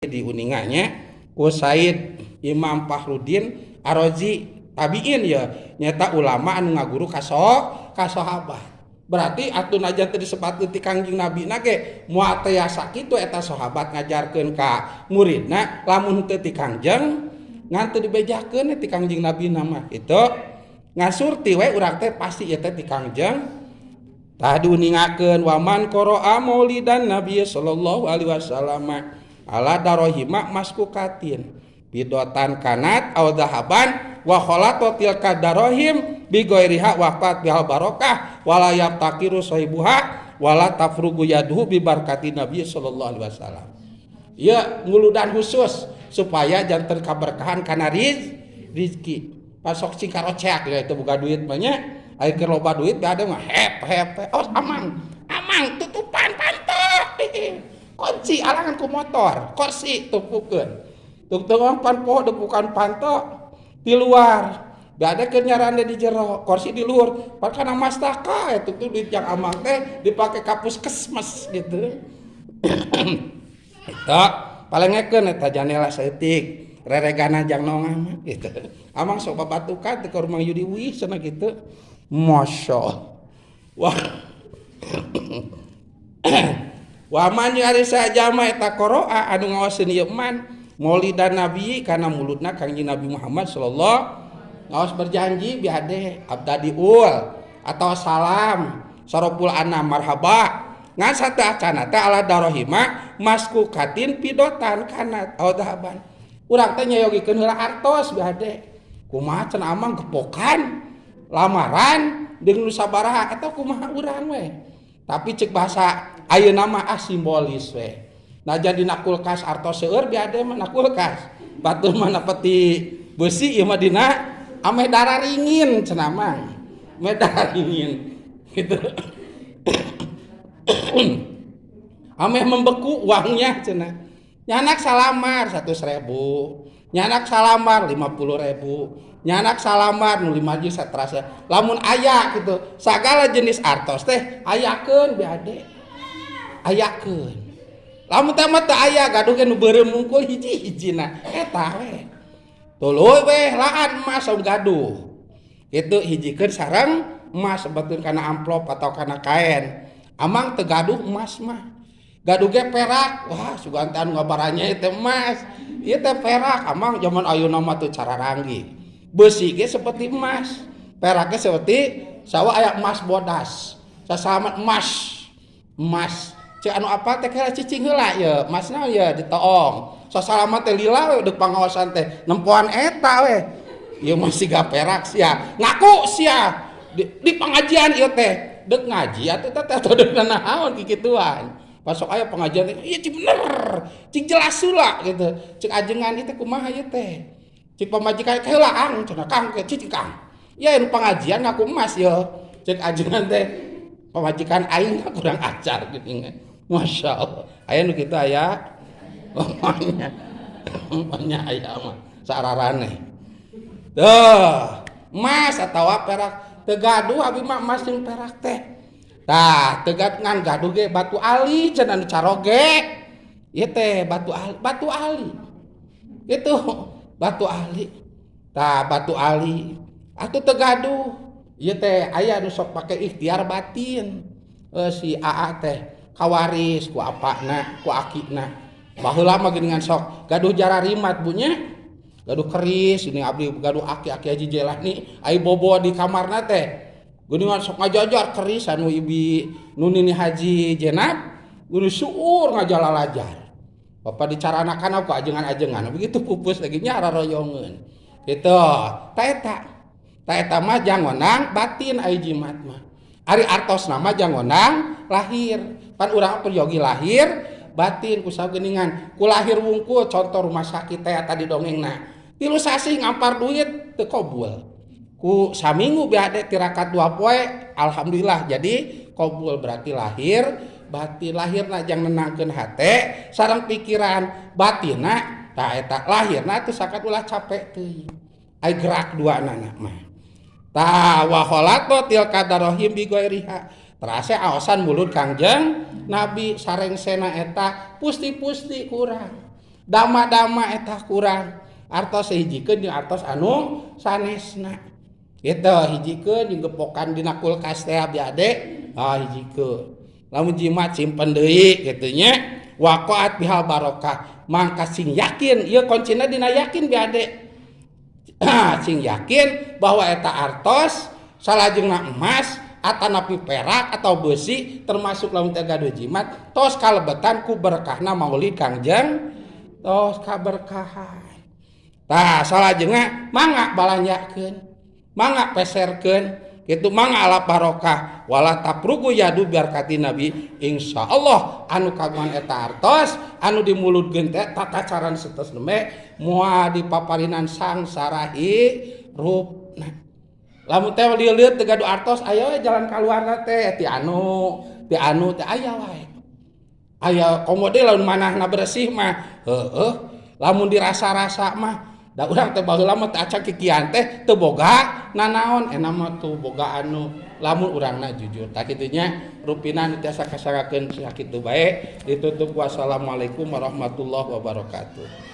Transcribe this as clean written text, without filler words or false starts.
di uningannya ku Said Imam Fakhruddin Ar-Razi tabiin ya nyata ulama anu ngaguru ka sahabat. Berarti atun aja teu disebut ti Kangjeng Nabi na ge moal teu sakitu eta sahabat ngajarkeun ka muridna lamun teu ti Kangjeng ngan teu dibejakeun ti Kangjeng Nabi nama itu ngasurti we urang teh pasti eta ti Kangjeng. Tah diuningakeun waman qara'a maulidan Nabi sallallahu alaihi wasallam ala darahima maskukatin bidotan kanat aw dhahaban wa khalatatil kadarahim bi ghairiha waqat bihal barokah wala yaftakiru sahibuha wala tafrugu yaduhu bi barakati Nabi sallallahu alaihi wasallam. Ieu nguludan khusus supaya janten kaberkahan kana rizki. Pasok cikaroceak ya itu boga duit banyak. Ayo ke loba duit gak ada mah hep oh amang tutupan pantok kunci alangan ku motor kursi tumpukeun tung panpo bukan pantok di luar gak ada kenyaran di jero kursi di luar pakana mastaka itu tuh duit yang amang teh dipakai kapus kesmes gitu itu paling ngekeun eta janela saeutik reregana jang nongah gitu amang sok babatukan teh ka rumah Yudi Wih cenah gitu. Masya wah waman ari sajama eta qara'a anu ngaoskeun ieu man maulidan nabi kana mulutna Kangjeng Nabi Muhammad sallallahu ngaos berjanji biade abdadiul atau salam sarapul anam marhaba ngan sateuacan teh ala darahima maskukatin pidotan kana audhaban urang teh nyayogikeun heula artos biade kumaha cenah amang gepokan lamaran dengan sabaraha eta kumaha urang we tapi cek bahasa ayeuna mah simbolis we najan dina kulkas artos seueur biade mah kulkas batur mah peti besi ieu mah dina ame dararingin cenah mah ame dararingin gitu ame membeku uangnya cenah nyanak salamar 100.000 nyanak salamar 50.000 nyanak salamar nu 5 juta terasa lamun aya gitu sagala jenis artos teh ayakeun biade ayakeun lamun teh mah teu aya gaduh ge nu beureum mungkul hiji-hijina eta we tuluy we laan emas saum gaduh itu hijikeun sareng emas sebetulna kana amplop atau kana kain amang teu gaduh emas mah gaduh ge perak wah sugan teh anu ngabaranya teh emas ieu teh perak amang zaman ayeuna mah teu cara ranggih besi ge seperti emas perak ge seperti sawa aya emas bodas sasalamat emas cek anu apa teh kira cicing heula ye emasna ye ditoong sasalamat teh lila we deuk pangaosan teh nempoan eta we ieu mah siga perak sia ngaku sia di pengajian ieu teh deuk ngaji atuh teh deuk naon kikituan pasok aya pengajian teh ieu cing bener cing jelas heula gitu cek ajengan ieu teh kumaha ieu teh cik pamajikan heula ang cenah kang ke cicing kang ya anu pengajian ngaku emas ya cek ajengan teh pamajikan aing kurang ajar geuning masyaallah aya nu kitu aya omanya aya mah sararane teuh emas atawa perak teu gaduh abi mah emas jeung perak teh tah teu ngan gaduh ge batu ali cenah anu caroge ieu teh batu ali itu batu ali tah batu ali atuh teu gaduh ieu teh aya nu sok pake ikhtiar batin si AA teh kawaris ku apana ku akina baheula mah geuningan sok gaduh jararimat bunya gaduh keris ini abdi gaduh aki-aki Haji Jelani ai bobo di kamarna teh geuningan sok ngajajar keris anu ibi nu nini Haji Jenab geuning suur ngajalalajar Bapak dicaranakan aku ajengan-ajengan begitu pupus lagi nyara royongan gitu ta eta mah jangonang batin ai jimat mah ari artos nama jangonang lahir pan urang peryogi lahir batin ku sageuningan ku lahir wungkul contoh rumah sakit teh tadi dongengna 3 sasi ngampar duit teu qabul ku saminggu biade tirakat 2 poe alhamdulillah jadi qabul berarti lahir batin lahirna jang nenangkeun hate sareng pikiran batinna tah eta lahirna teu sakat ulah capek teuing ai gerak duana mah tah wa khalaqatil kadarahim bi ghairiha terasa aosan mulut Kangjeng Nabi sareng sena eta pusti-pusti kurang dama-dama eta kurang artos hijikeun jeung artos anu sanesna gitu hijikeun jeung gepokan dina kulkas teh abi ade hijikeun lamun jimat simpen deui kitu nya waqaat bihal barokah mangka sing yakin ieu kuncina dina yakin bi ade sing yakin bahwa eta artos salajengna emas atanapi perak atau besi termasuk lamun teh gaduh jimat tos kalebetan ku berkahna maulid Kangjeng tos kaberkahan tah salajengna mangga balanjakeun mangga peserkeun kitu mangga ala barokah wala taprugu yadu berkati nabi insyaallah anu kagungan eta artos anu dimulutkeun teh tata caran setos neme moal dipaparinan sangsarahi rupna lamun teh lieur teu gaduh artos aya we jalan kaluarna teh ti anu teh aya wae aya komode lamun manahna bersih mah heueuh lamun dirasa-rasa mah da urang teh baheula mah teh acak kikian teh teu boga nanaon eta mah tuh boga anu lamun urangna jujur tah kitu nya rupina nu tiasa kasagakeun sakitu bae ditutup wassalamualaikum warahmatullahi wabarakatuh.